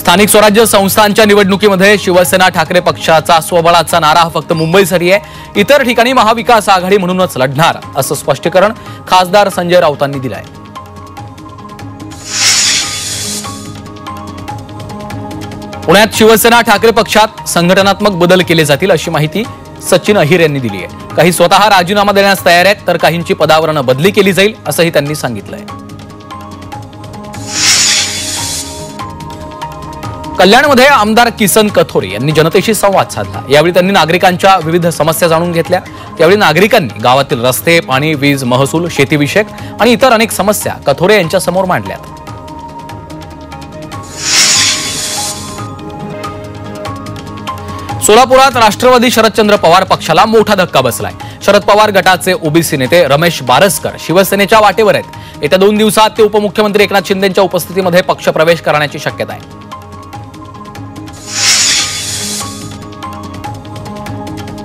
स्थानिक स्वराज्य संस्थांच्या निवडणुकीमध्ये शिवसेना ठाकरे पक्षाचा स्वबळाचा नारा फक्त मुंबईसाठी आहे. इतर ठिकाणी महाविकास आघाडी म्हणूनच लढणार असं स्पष्टीकरण खासदार संजय राऊतांनी दिलं आहे. पुण्यात शिवसेना ठाकरे पक्षात संघटनात्मक बदल केले जातील अशी माहिती सचिन अहिर यांनी दिली आहे. काही स्वतः राजीनामा देण्यास तयार आहेत तर काहींची पदावरून बदली केली जाईल असंही त्यांनी सांगितलंय. कल्याणमध्ये आमदार किसन कथोरे यांनी जनतेशी संवाद साधला. यावेळी त्यांनी नागरिकांच्या विविध समस्या जाणून घेतल्या. त्यावेळी नागरिकांनी गावातील रस्ते, पाणी, वीज, महसूल, शेतीविषयक आणि इतर अनेक समस्या कथोरे यांच्या समोर मांडल्यात. सोलापुरात राष्ट्रवादी शरदचंद्र पवार पक्षाला मोठा धक्का बसलाय. शरद पवार गटाचे ओबीसी नेते रमेश बारसकर शिवसेनेच्या वाटेवर आहेत. येत्या 2 दिवसात ते उपमुख्यमंत्री एकनाथ शिंदेंच्या उपस्थितीमध्ये पक्षप्रवेश करण्याची शक्यता आहे.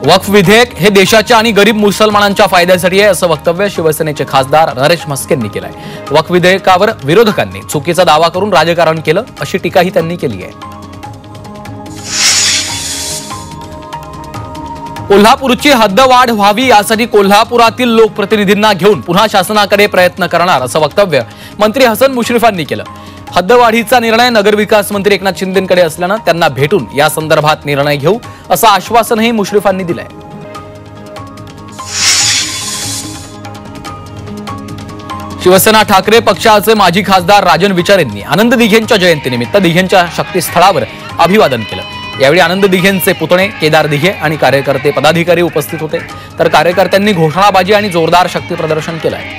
वक्फ विधेयक हे देशाच्या आणि गरीब मुसलमानांच्या फायद्यासाठी आहे असं वक्तव्य शिवसेनेचे खासदार नरेश म्हस्के यांनी केलंय. वक्फ विधेयकावर विरोधकांनी चुकीचा दावा करून राजकारण केलं अशी टीकाही त्यांनी केली आहे. कोल्हापूरची हद्दवाढ व्हावी यासाठी कोल्हापुरातील लोकप्रतिनिधींना घेऊन पुन्हा शासनाकडे प्रयत्न करणार असं वक्तव्य मंत्री हसन मुश्रीफांनी केलं. हद्दवाढीचा निर्णय नगरविकास मंत्री एकनाथ शिंदेंकडे असल्यानं त्यांना भेटून या संदर्भात निर्णय घेऊ असं आश्वासनही मुश्रीफांनी दिलंय. शिवसेना ठाकरे पक्षाचे माजी खासदार राजन विचार यांनी आनंद दिघेंच्या जयंतीनिमित्त दिघेंच्या शक्तीस्थळावर अभिवादन केलं. यावेळी आनंद दिघेंचे पुतणे केदार दिघे आणि कार्यकर्ते पदाधिकारी उपस्थित होते. तर कार्यकर्त्यांनी घोषणाबाजी आणि जोरदार शक्ती प्रदर्शन केलंय.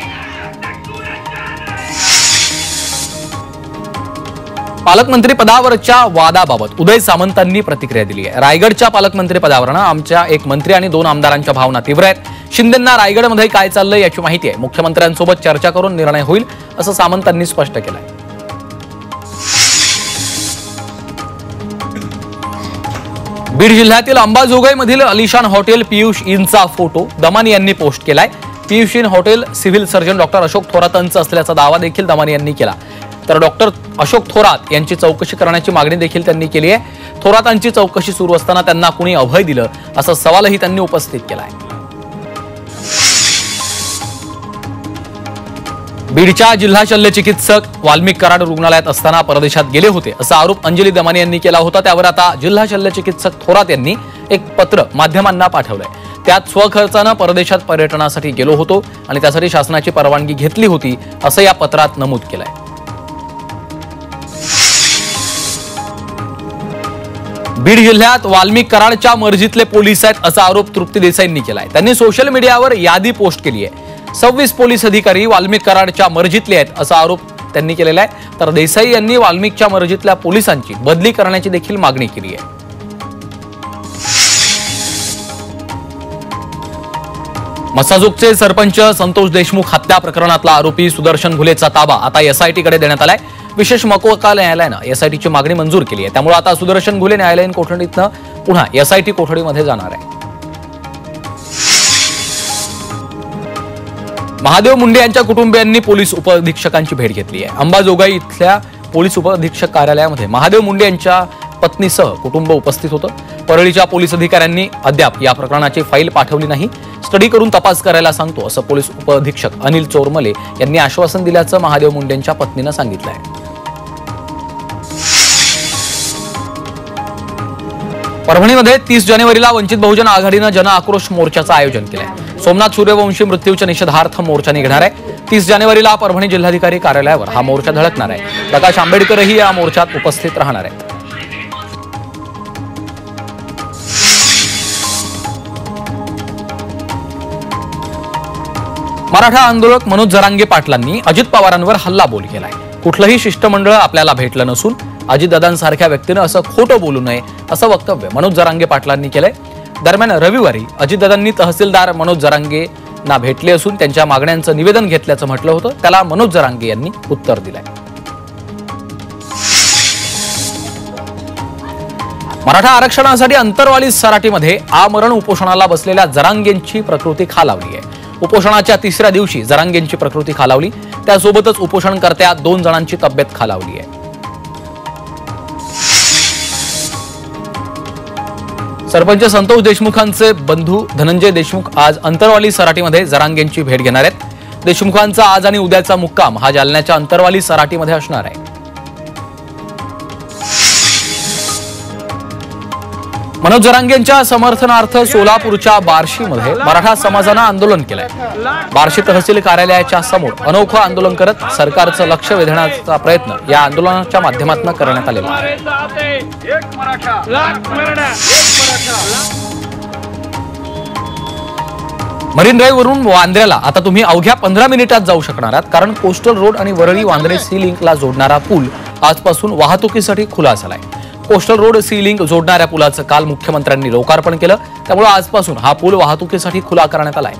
पालकमंत्री पदावरच्या वादाबाबत उदय सामंतांनी प्रतिक्रिया दिली आहे. रायगडच्या पालकमंत्री पदावरनं आमच्या एक मंत्री आणि 2 आमदारांच्या भावना तीव्र आहेत. शिंदेंना रायगडमध्ये काय चाललंय याची माहिती आहे. मुख्यमंत्र्यांसोबत चर्चा करून निर्णय होईल असं सामंतांनी स्पष्ट केलंय. बीड जिल्ह्यातील अंबाजोगाईमधील अलिशान हॉटेल पियुष इनचा फोटो दमानी यांनी पोस्ट केलाय. Piyush Inn hotel civil surgeon doctor Ashok थोरातांचं असल्याचा दावा देखील दमानी यांनी केला. तर डॉक्टर अशोक थोरात यांची चौकशी करण्याची मागणी देखील त्यांनी केली आहे. थोरातांची चौकशी सुरू असताना त्यांना कुणी अभय दिलं असा सवालही त्यांनी उपस्थित केलाय. बीडच्या जिल्हा शल्यचिकित्सक वाल्मिक कराड रुग्णालयात असताना परदेशात गेले होते असा आरोप अंजली दमानी यांनी केला होता. त्यावर आता जिल्हा शल्यचिकित्सक थोरात यांनी एक पत्र माध्यमांना पाठवलंय. त्यात स्वखर्चानं परदेशात पर्यटनासाठी गेलो होतो आणि त्यासाठी शासनाची परवानगी घेतली होती असं या पत्रात नमूद केलंय. बीड जिल्ह्यात वाल्मिक कराडच्या मर्जीतले पोलीस आहेत असा आरोप तृप्ती देसाईंनी केलाय. त्यांनी सोशल मीडियावर यादी पोस्ट केली आहे. 26 पोलीस अधिकारी वाल्मिक कराडच्या मर्जीतले आहेत असा आरोप त्यांनी केलेला आहे. तर देसाई यांनी वाल्मिकच्या मर्जीतल्या पोलिसांची बदली करण्याची देखील मागणी केली आहे. मसाजोगचे सरपंच संतोष देशमुख हत्या प्रकरणातला आरोपी सुदर्शन घुलेचा ताबा आता एसआयटीकडे देण्यात आलाय. विशेष मकोका न्यायालयानं एसआयटीची मागणी मंजूर केली आहे. त्यामुळे आता सुदर्शन घुले न्यायालयीन कोठडीतनं पुन्हा एसआयटी कोठडीमध्ये जाणार आहे. महादेव मुंडे यांच्या कुटुंबियांनी पोलीस उपअधीक्षकांची भेट घेतली आहे. अंबाजोगाई इथल्या पोलीस उपअधीक्षक कार्यालयामध्ये महादेव मुंडे यांच्या पत्नीसह कुटुंब उपस्थित होतं. परळीच्या पोलीस अधिकाऱ्यांनी अद्याप या प्रकरणाची फाईल पाठवली नाही. स्टडी करून तपास करायला सांगतो असं पोलीस उपअधीक्षक अनिल चोरमले यांनी आश्वासन दिल्याचं महादेव मुंडेंच्या पत्नीनं सांगितलंय. परभणीमध्ये 30 जानेवारीला वंचित बहुजन आघाडीनं जन आक्रोश मोर्चाचं आयोजन केलंय. सोमनाथ सूर्यवंशी मृत्यूच्या निषेधार्थ मोर्चा निघणार आहे. 30 जानेवारीला परभणी जिल्हाधिकारी कार्यालयावर हा मोर्चा धडकणार आहे. प्रकाश आंबेडकरही या मोर्चात उपस्थित राहणार आहेत. मराठा आंदोलक मनोज जरांगे पाटलांनी अजित पवारांवर हल्लाबोल केलाय. कुठलंही शिष्टमंडळ आपल्याला भेटलं नसून अजितदादांसारख्या व्यक्तीनं असं खोटं बोलू नये असं वक्तव्य मनोज जरांगे पाटलांनी केलंय. दरम्यान रविवारी अजितदादांनी तहसीलदार मनोज जरांगेंना भेटले असून त्यांच्या मागण्यांचं निवेदन घेतल्याचं म्हटलं होतं. त्याला मनोज जरांगे यांनी उत्तर दिलंय. मराठा आरक्षणासाठी अंतरवाली सराटीमध्ये आमरण उपोषणाला बसलेल्या जरांगेंची प्रकृती खालावली आहे. उपोषणाच्या 3ऱ्या दिवशी जरांगेंची प्रकृती खालावली. त्यासोबतच उपोषणकर्त्या 2 जणांची तब्येत खालावली आहे. सरपंच संतोष देशमुखांचे बंधू धनंजय देशमुख आज अंतरवाली सराटीमध्ये जरांगेंची भेट घेणार आहेत। देशमुखांचा आज आणि उद्याचा मुक्काम हा जालन्याच्या अंतरवाली सराटीमध्ये असणार आहे। मनोज जरांगेंच्या समर्थनार्थ सोलापूरच्या बार्शीमध्ये मराठा समाजानं आंदोलन केलंय। बार्शी तहसील कार्यालयाच्या समोर अनोखं आंदोलन करत सरकारचं लक्ष वेधण्याचा प्रयत्न या आंदोलनाच्या माध्यमातून करण्यात आलेला आहे। मरीन ड्राईव्ह वरून वांद्र्याला आता तुम्ही अवघ्या 15 मिनिटात जाऊ शकणार आहात, कारण कोस्टल रोड आणि वरळी वांद्रे सी लिंकला जोडणारा पूल आजपासून वाहतुकीसाठी खुला झालाय। कोस्टल रोड सी लिंक जोडणाऱ्या पुलाचं काल मुख्यमंत्र्यांनी लोकार्पण केलं, त्यामुळे आजपासून हा पूल वाहतुकीसाठी खुला करण्यात आलाय।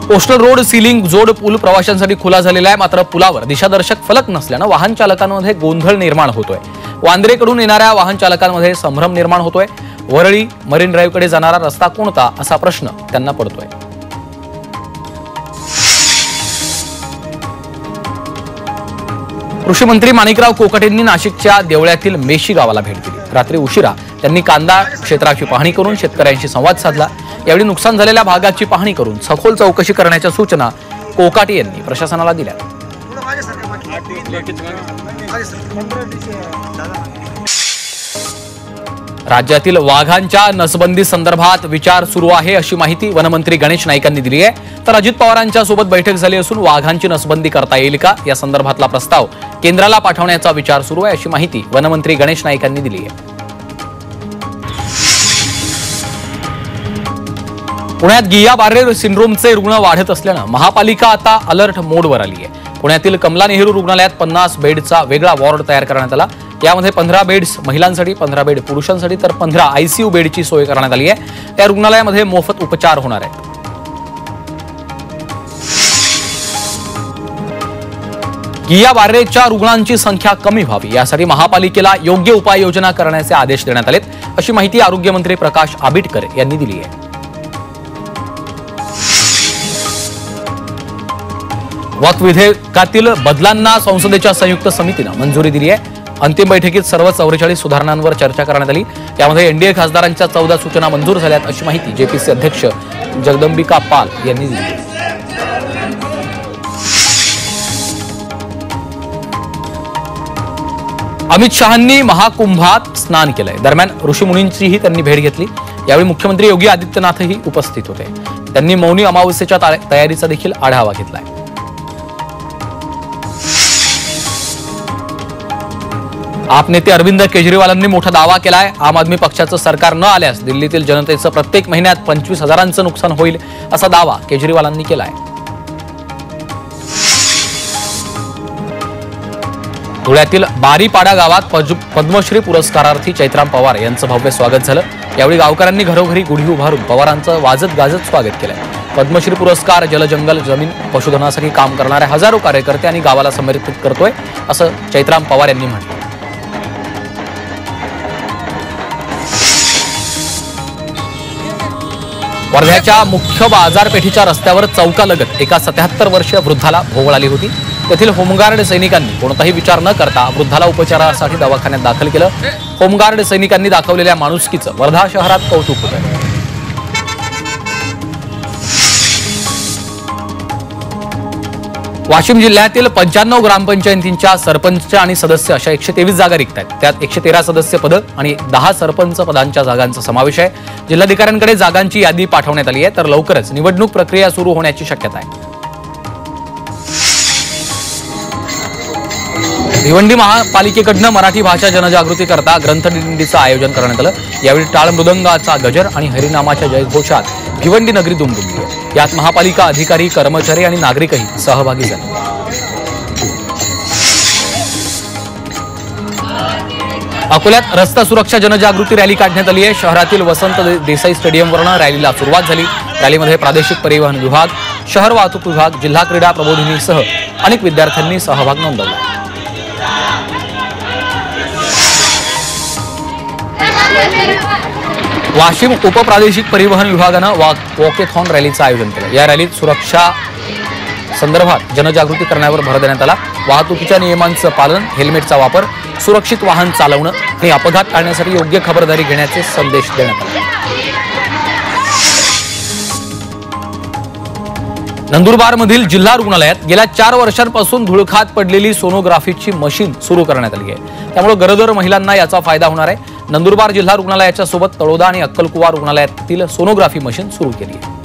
कोस्टल रोड सी लिंक जोड पूल प्रवाशांसाठी खुला झालेला आहे, मात्र पुलावर दिशादर्शक फलक नसल्यानं वाहन चालकांमध्ये गोंधळ निर्माण होतोय। वांद्रेकडून येणाऱ्या वाहन चालकांमध्ये संभ्रम निर्माण होतोय। वरळी मरीन ड्राईव्हकडे जाणारा रस्ता कोणता असा प्रश्न त्यांना पडतोय। कृषी मंत्री माणिकराव कोकाटेंनी नाशिकच्या देवळ्यातील मेशी गावाला भेट दिली। रात्री उशिरा त्यांनी कांदा क्षेत्राची पाहणी करून शेतकऱ्यांशी संवाद साधला। यावेळी नुकसान झालेल्या भागाची पाहणी करून सखोल चौकशी करण्याच्या सूचना कोकाटे यांनी प्रशासनाला दिल्या। राज्यातील वाघांच्या नसबंदी संदर्भात विचार सुरू आहे अशी माहिती वनमंत्री गणेश नाईकांनी दिली आहे। तर अजित पवारांच्या सोबत बैठक झाली असून वाघांची नसबंदी करता येईल का या संदर्भातला प्रस्ताव केंद्राला पाठवण्याचा विचार सुरू आहे अशी माहिती वनमंत्री गणेश नाईकांनी दिली आहे। पुण्यात गिया-बार्रे सिंड्रोमचे रुग्ण वाढत असल्यानं महापालिका आता अलर्ट मोडवर आली आहे। पुण्यातील कमला नेहरू रुग्णालयात 50 बेडचा वेगळा वॉर्ड तयार करण्यात आला। यामध्ये 15 बेड्स महिलांसाठी, 15 बेड पुरुषांसाठी तर 15 आयसीयू बेडची सोय करण्यात आली आहे। त्या रुग्णालयामध्ये मोफत उपचार होणार आहेत। गिया-बार्रेच्या रुग्णांची संख्या कमी व्हावी यासाठी महापालिकेला योग्य उपाययोजना करण्याचे आदेश देण्यात आलेत अशी माहिती आरोग्यमंत्री प्रकाश आबिटकर यांनी दिली आहे। वक्फ विधेयकातील बदलांना संसदेच्या संयुक्त समितीनं मंजुरी दिली आहे। अंतिम बैठकीत सर्व 44 सुधारणांवर चर्चा करण्यात आली। यामध्ये एनडीए खासदारांच्या 14 सूचना मंजूर झाल्यात अशी माहिती जेपीसी अध्यक्ष जगदंबिका पाल यांनी दिली। अमित शहांनी महाकुंभात स्नान केलंय। दरम्यान ऋषीमुनींचीही त्यांनी भेट घेतली। यावेळी मुख्यमंत्री योगी आदित्यनाथही उपस्थित होते। त्यांनी मौनी अमावस्येच्या तयारीचा देखील आढावा घेतलाय। आप नेते अरविंद केजरीवालांनी मोठा दावा केलाय। आम आदमी पक्षाचं सरकार न आल्यास दिल्लीतील जनतेचं प्रत्येक महिन्यात 25,000चं नुकसान होईल असा दावा केजरीवालांनी केलाय। धुळ्यातील बारीपाडा गावात पद्मश्री पुरस्कारार्थी चैत्राम पवार यांचं भव्य स्वागत झालं। यावेळी गावकऱ्यांनी घरोघरी गुढी उभारून पवारांचं वाजत गाजत स्वागत केलंय। पद्मश्री पुरस्कार जलजंगल जमीन पशुधनासाठी काम करणाऱ्या हजारो कार्यकर्ते आणि गावाला समर्पित करतोय असं चैत्राम पवार यांनी म्हटलं। वर्ध्याच्या मुख्य बाजारपेठीच्या रस्त्यावर चौकालगत एका 77 वर्षीय वृद्धाला भोवळ आली होती। तेथील होमगार्ड सैनिकांनी कोणताही विचार न करता वृद्धाला उपचारासाठी दवाखान्यात दाखल केलं। होमगार्ड सैनिकांनी दाखवलेल्या माणुसकीचं वर्धा शहरात कौतुक होतं। वाशिम जिल्ह्यातील 95 ग्रामपंचायतींच्या सरपंच आणि सदस्य अशा 123 जागा रिक्त आहेत। त्यात 113 सदस्य पदं आणि 10 सरपंच पदांच्या जागांचा समावेश आहे। जिल्हाधिकाऱ्यांकडे जागांची यादी पाठवण्यात आली आहे, तर लवकरच निवडणूक प्रक्रिया सुरू होण्याची शक्यता आहे। भिवंडी महापालिकेकडनं मराठी भाषा जनजागृती करता ग्रंथदिंडीचं आयोजन करण्यात आलं। यावेळी टाळ मृदंगाचा गजर आणि हरिनामाच्या जयघोषात भिवंडी नगरी दुमदुमली आहे। यात महापालिका अधिकारी, कर्मचारी आणि नागरिकही सहभागी झाले। अकोल्यात रस्ता सुरक्षा जनजागृती रॅली काढण्यात आली आहे। शहरातील वसंत देसाई स्टेडियमवरून रॅलीला सुरुवात झाली। रॅलीमध्ये प्रादेशिक परिवहन विभाग, शहर वाहतूक विभाग, जिल्हा क्रीडा प्रबोधिनीसह अनेक विद्यार्थ्यांनी सहभाग नोंदवला। वाशिम उपप्रादेशिक परिवहन विभागानं वॉकेथॉन रॅलीचं आयोजन केलं। या रॅलीत सुरक्षा संदर्भात जनजागृती करण्यावर भर देण्यात आला। वाहतुकीच्या नियमांचं पालन, हेल्मेटचा वापर, सुरक्षित वाहन चालवणं आणि अपघात टाळण्यासाठी योग्य खबरदारी घेण्याचे संदेश देण्यात आले. नंदुरबारमधील जिल्हा रुग्णालयात गेल्या 4 वर्षांपासून धुळखात पडलेली सोनोग्राफीची मशीन सुरू करण्यात आली आहे. त्यामुळे गरोदर महिलांना याचा फायदा होणार आहे. नंदुरबार जिल्हा रुग्णालयाच्या सोबत तळोदा आणि अक्कलकुवा रुग्णालयातील सोनोग्राफी मशीन सुरू केली आहे.